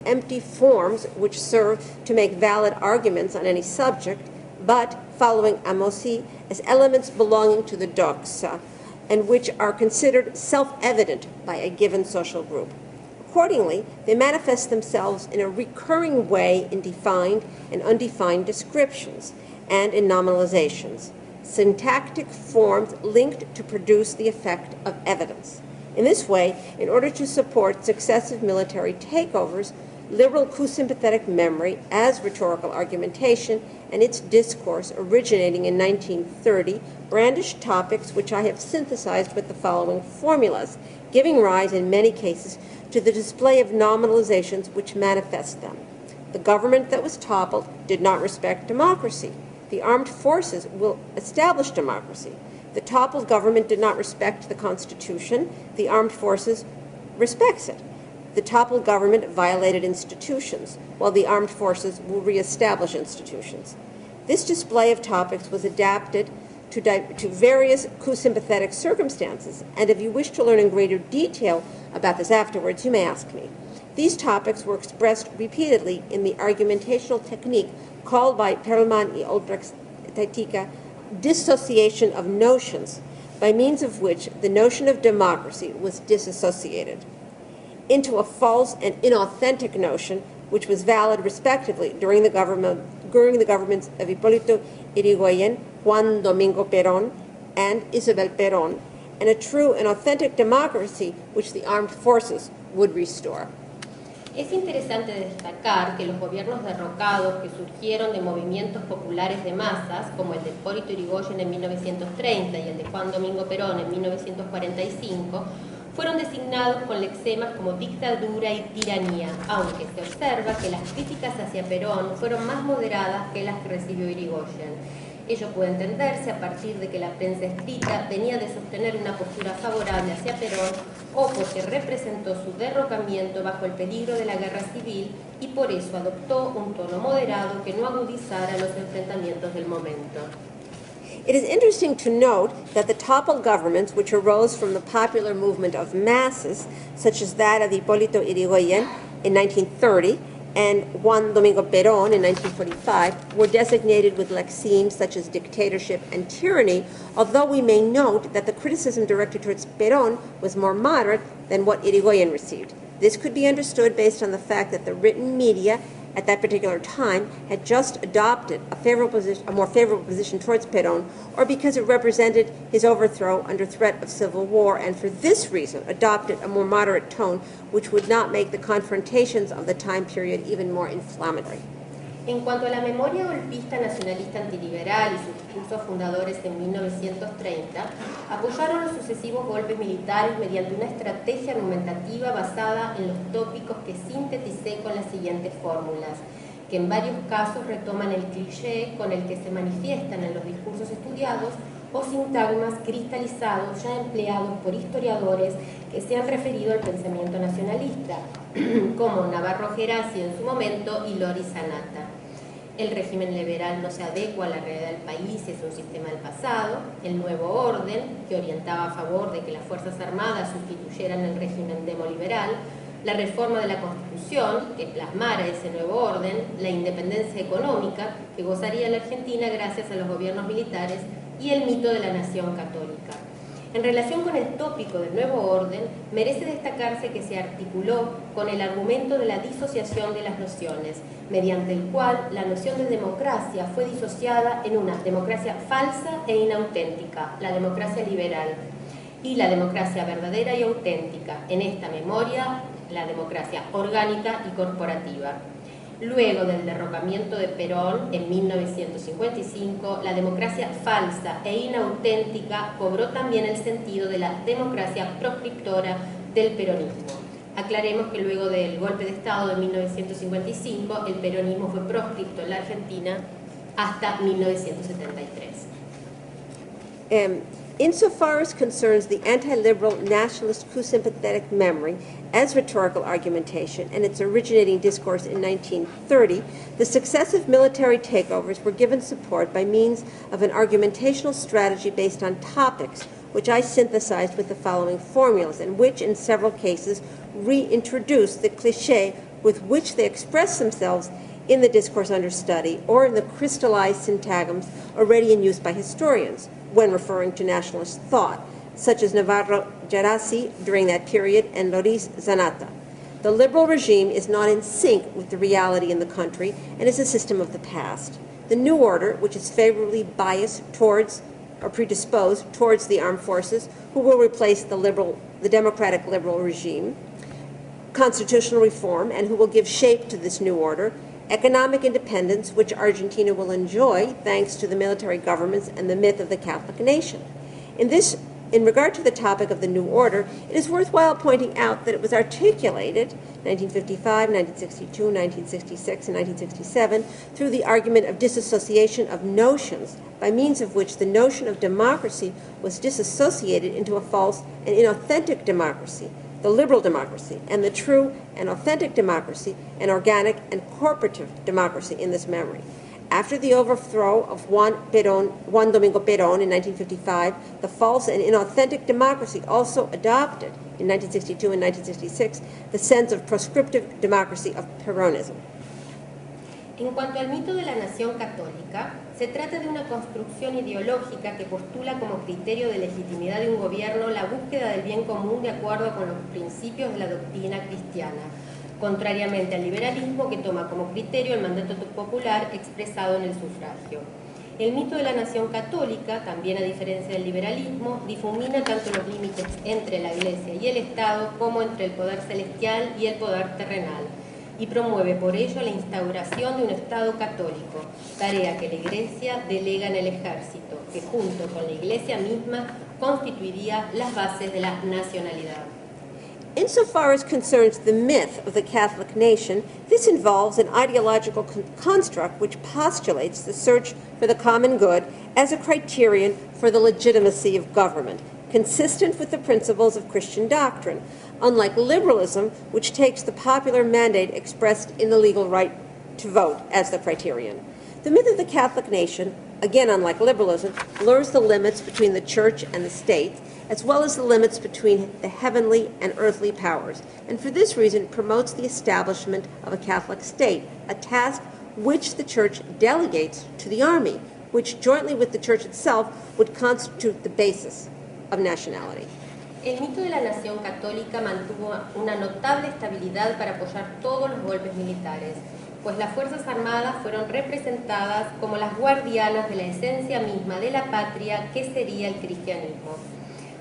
empty forms which serve to make valid arguments on any subject, but, following Amosi, as elements belonging to the doxa, and which are considered self-evident by a given social group. Accordingly, they manifest themselves in a recurring way in defined and undefined descriptions and in nominalizations, syntactic forms linked to produce the effect of evidence. In this way, in order to support successive military takeovers, liberal coup-sympathetic memory as rhetorical argumentation and its discourse originating in 1930 brandished topics which I have synthesized with the following formulas, giving rise in many cases to the display of nominalizations which manifest them. The government that was toppled did not respect democracy. The armed forces will establish democracy. The toppled government did not respect the Constitution. The armed forces respects it. The toppled government violated institutions, while the armed forces will reestablish institutions. This display of topics was adapted to various coup-sympathetic circumstances, and if you wish to learn in greater detail about this afterwards, you may ask me. These topics were expressed repeatedly in the argumentational technique called by Perelman and Olbrecht dissociation of notions, by means of which the notion of democracy was disassociated into a false and inauthentic notion which was valid respectively during the governments of Hipólito Yrigoyen, Juan Domingo Perón, and Isabel Perón, and a true and authentic democracy which the armed forces would restore. Es interesante destacar que los gobiernos derrocados que surgieron de movimientos populares de masas, como el de Hipólito Yrigoyen en 1930 y el de Juan Domingo Perón en 1945, fueron designados con lexemas como dictadura y tiranía, aunque se observa que las críticas hacia Perón fueron más moderadas que las que recibió Yrigoyen. Ello puede entenderse a partir de que la prensa escrita venía de sostener una postura favorable hacia Perón o porque representó su derrocamiento bajo el peligro de la guerra civil y por eso adoptó un tono moderado que no agudizara los enfrentamientos del momento. It is interesting to note that the toppled governments, which arose from the popular movement of masses, such as that of Hipólito Yrigoyen in 1930 and Juan Domingo Perón in 1945, were designated with lexemes such as dictatorship and tyranny, although we may note that the criticism directed towards Perón was more moderate than what Yrigoyen received. This could be understood based on the fact that the written media at that particular time had just adopted a more favorable position towards Perón, or because it represented his overthrow under threat of civil war, and for this reason adopted a more moderate tone which would not make the confrontations of the time period even more inflammatory. En cuanto a la memoria golpista nacionalista antiliberal y sus discursos fundadores en 1930, apoyaron los sucesivos golpes militares mediante una estrategia argumentativa basada en los tópicos que sinteticé con las siguientes fórmulas, que en varios casos retoman el cliché con el que se manifiestan en los discursos estudiados o sintagmas cristalizados ya empleados por historiadores que se han referido al pensamiento nacionalista, como Navarro Gerasi en su momento y Lori Sanata. El régimen liberal no se adecua a la realidad del país, es un sistema del pasado. El nuevo orden, que orientaba a favor de que las Fuerzas Armadas sustituyeran el régimen demoliberal. La reforma de la Constitución, que plasmara ese nuevo orden. La independencia económica, que gozaría la Argentina gracias a los gobiernos militares. Y el mito de la nación católica. En relación con el tópico del nuevo orden, merece destacarse que se articuló con el argumento de la disociación de las nociones, mediante el cual la noción de democracia fue disociada en una democracia falsa e inauténtica, la democracia liberal, y la democracia verdadera y auténtica, en esta memoria, la democracia orgánica y corporativa. Luego del derrocamiento de Perón en 1955, la democracia falsa e inauténtica cobró también el sentido de la democracia proscriptora del peronismo. Aclaremos que luego del golpe de Estado de 1955, el peronismo fue proscripto en la Argentina hasta 1973. Insofar as concerns the anti-liberal nationalist coup-sympathetic memory as rhetorical argumentation and its originating discourse in 1930, the successive military takeovers were given support by means of an argumentational strategy based on topics, which I synthesized with the following formulas, and which, in several cases, reintroduced the cliché with which they express themselves in the discourse under study or in the crystallized syntagms already in use by historians when referring to nationalist thought, such as Navarro Gerasi during that period and Loris Zanata. The liberal regime is not in sync with the reality in the country and is a system of the past. The new order, which is favorably biased towards or predisposed towards the armed forces, who will replace the democratic liberal regime, constitutional reform, and who will give shape to this new order, economic independence, which Argentina will enjoy thanks to the military governments and the myth of the Catholic nation. In regard to the topic of the new order, it is worthwhile pointing out that it was articulated 1955, 1962, 1966, and 1967 through the argument of disassociation of notions, by means of which the notion of democracy was disassociated into a false and inauthentic democracy, the liberal democracy, and the true and authentic democracy, an organic and corporative democracy in this memory. After the overthrow of Juan Domingo Perón in 1955, the false and inauthentic democracy also adopted in 1962 and 1966 the sense of proscriptive democracy of Peronism. En cuanto al mito de la nación católica, se trata de una construcción ideológica que postula como criterio de legitimidad de un gobierno la búsqueda del bien común de acuerdo con los principios de la doctrina cristiana, contrariamente al liberalismo que toma como criterio el mandato popular expresado en el sufragio. El mito de la nación católica, también a diferencia del liberalismo, difumina tanto los límites entre la Iglesia y el Estado como entre el poder celestial y el poder terrenal, y promueve por ello la instauración de un Estado católico, tarea que la Iglesia delega en el ejército, que junto con la Iglesia misma constituiría las bases de la nacionalidad. Insofar as concerns the myth of the Catholic nation, this involves an ideological construct which postulates the search for the common good as a criterion for the legitimacy of government, consistent with the principles of Christian doctrine, unlike liberalism, which takes the popular mandate expressed in the legal right to vote as the criterion. The myth of the Catholic nation, again unlike liberalism, blurs the limits between the church and the state, as well as the limits between the heavenly and earthly powers, and for this reason promotes the establishment of a Catholic state, a task which the Church delegates to the army, which jointly with the Church itself would constitute the basis of nationality. El mito de la nación católica mantuvo una notable estabilidad para apoyar todos los golpes militares, pues las Fuerzas Armadas fueron representadas como las guardianas de la esencia misma de la patria que sería el cristianismo.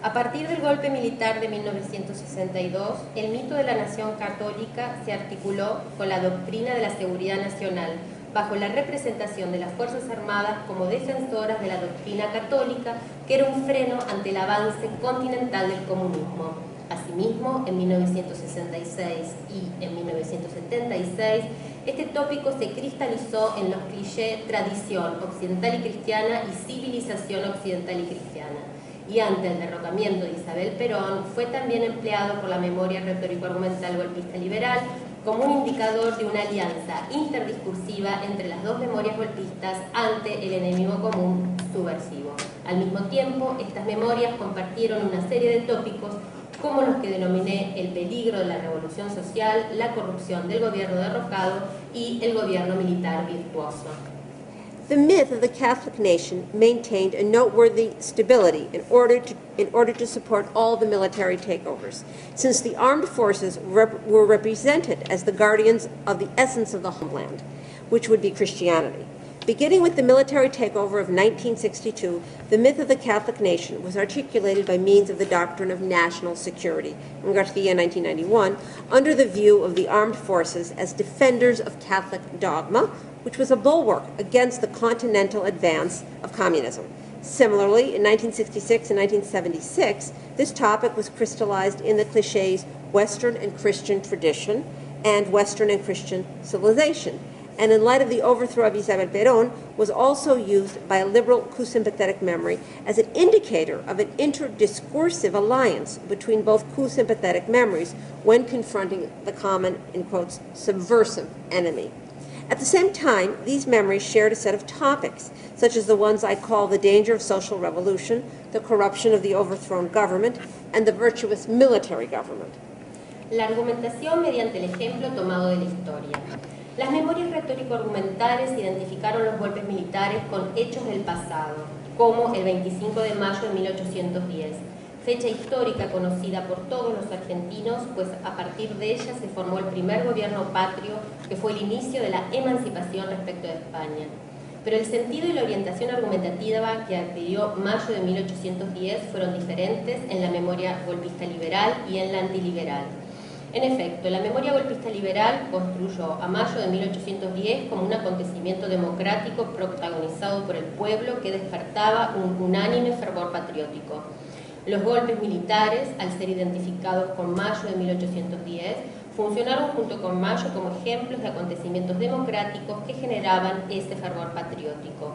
A partir del golpe militar de 1962, el mito de la nación católica se articuló con la doctrina de la seguridad nacional, bajo la representación de las Fuerzas Armadas como defensoras de la doctrina católica, que era un freno ante el avance continental del comunismo. Asimismo, en 1966 y en 1976, este tópico se cristalizó en los clichés tradición occidental y cristiana y civilización occidental y cristiana. Y ante el derrocamiento de Isabel Perón, fue también empleado por la memoria retórico-argumental golpista liberal como un indicador de una alianza interdiscursiva entre las dos memorias golpistas ante el enemigo común subversivo. Al mismo tiempo, estas memorias compartieron una serie de tópicos como los que denominé el peligro de la revolución social, la corrupción del gobierno derrocado y el gobierno militar virtuoso. The myth of the Catholic nation maintained a noteworthy stability in order to support all the military takeovers, since the armed forces were represented as the guardians of the essence of the homeland, which would be Christianity. Beginning with the military takeover of 1962, the myth of the Catholic nation was articulated by means of the doctrine of national security, in Garcia 1991, under the view of the armed forces as defenders of Catholic dogma, which was a bulwark against the continental advance of communism. Similarly, in 1966 and 1976, this topic was crystallized in the clichés Western and Christian tradition and Western and Christian civilization, and in light of the overthrow of Isabel Perón, was also used by a liberal coup-sympathetic memory as an indicator of an interdiscursive alliance between both coup-sympathetic memories when confronting the common, in quotes, subversive enemy. At the same time, these memories shared a set of topics, such as the ones I call the danger of social revolution, the corruption of the overthrown government, and the virtuous military government. La argumentación mediante el ejemplo tomado de la historia. Las memorias retórico-argumentales identificaron los golpes militares con hechos del pasado, como el 25 de mayo de 1810, fecha histórica conocida por todos los argentinos, pues a partir de ella se formó el primer gobierno patrio, que fue el inicio de la emancipación respecto de España. Pero el sentido y la orientación argumentativa que adquirió mayo de 1810 fueron diferentes en la memoria golpista liberal y en la antiliberal. En efecto, la memoria golpista liberal construyó a mayo de 1810 como un acontecimiento democrático protagonizado por el pueblo que despertaba un unánime fervor patriótico. Los golpes militares, al ser identificados con mayo de 1810, funcionaron junto con mayo como ejemplos de acontecimientos democráticos que generaban ese fervor patriótico.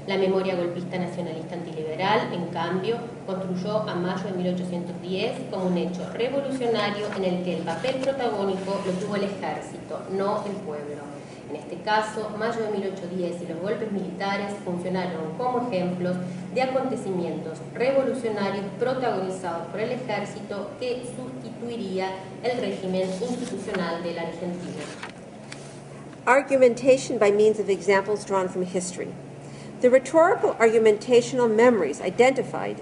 La memoria golpista nacionalista antiliberal, en cambio, construyó a mayo de 1810 como un hecho revolucionario en el que el papel protagónico lo tuvo el ejército, no el pueblo. En este caso, mayo de 1810 y los golpes militares funcionaron como ejemplos de acontecimientos revolucionarios protagonizados por el ejército que sustituiría el régimen institucional de la Argentina. Argumentation by means of examples drawn from history. The rhetorical argumentational memories identified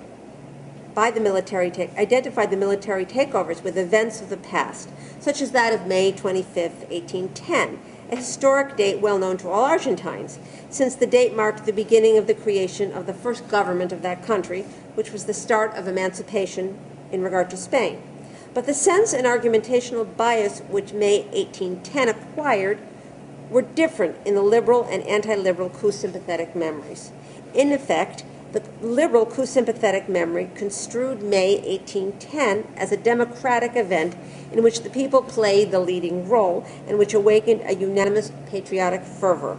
the military takeovers with events of the past, such as that of May 25, 1810, a historic date well known to all Argentines, since the date marked the beginning of the creation of the first government of that country, which was the start of emancipation in regard to Spain. But the sense and argumentational bias which May 1810 acquired were different in the liberal and anti-liberal coup sympathetic memories. In effect, the liberal coup sympathetic memory construed May 1810 as a democratic event in which the people played the leading role and which awakened a unanimous patriotic fervor.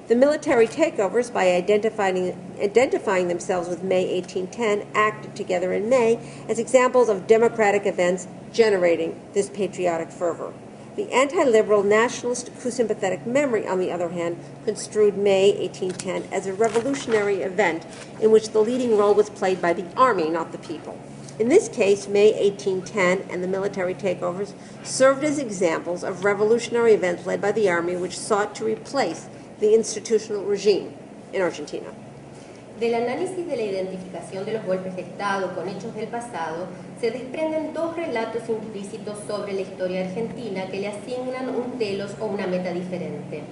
The military takeovers, by identifying themselves with May 1810, acted together in May as examples of democratic events generating this patriotic fervor. The anti-liberal nationalist coup sympathetic memory, on the other hand, construed May 1810 as a revolutionary event in which the leading role was played by the army, not the people. In this case, May 1810 and the military takeovers served as examples of revolutionary events led by the army which sought to replace the institutional regime in Argentina. Del análisis de la identificación de los golpes de Estado con hechos del pasado, se desprenden dos relatos implícitos sobre la historia argentina que le asignan un telos o una meta diferente.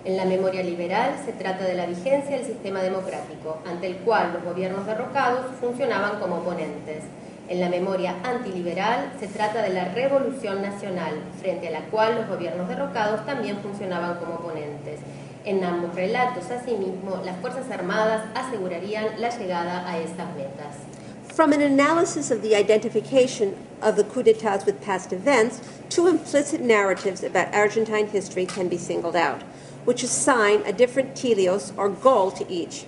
En la memoria liberal se trata de la vigencia del sistema democrático, ante el cual los gobiernos derrocados funcionaban como oponentes. En la memoria antiliberal se trata de la revolución nacional, frente a la cual los gobiernos derrocados también funcionaban como oponentes. En ambos relatos, asimismo, las Fuerzas Armadas asegurarían la llegada a estas metas. From an analysis of the identification of the coup d'etats with past events, two implicit narratives about Argentine history can be singled out, which assign a different telos or goal to each.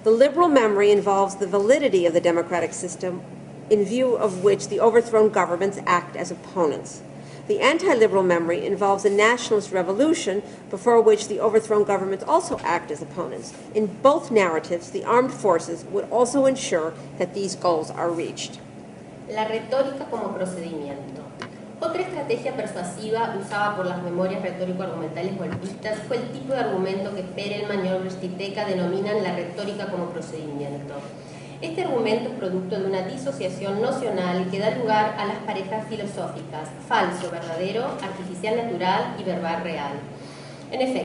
The liberal memory involves the validity of the democratic system, in view of which the overthrown governments act as opponents. The anti-liberal memory involves a nationalist revolution before which the overthrown governments also act as opponents. In both narratives, the armed forces would also ensure that these goals are reached. La retórica como procedimiento. Otra estrategia persuasiva usada por las memorias retórico-argumentales golpistas fue el tipo de argumento que Perelman y Ortiz denominan la retórica como procedimiento. Este argumento es producto de una disociación nocional que da lugar a las parejas filosóficas, falso, verdadero, artificial, natural y verbal, real. En efecto,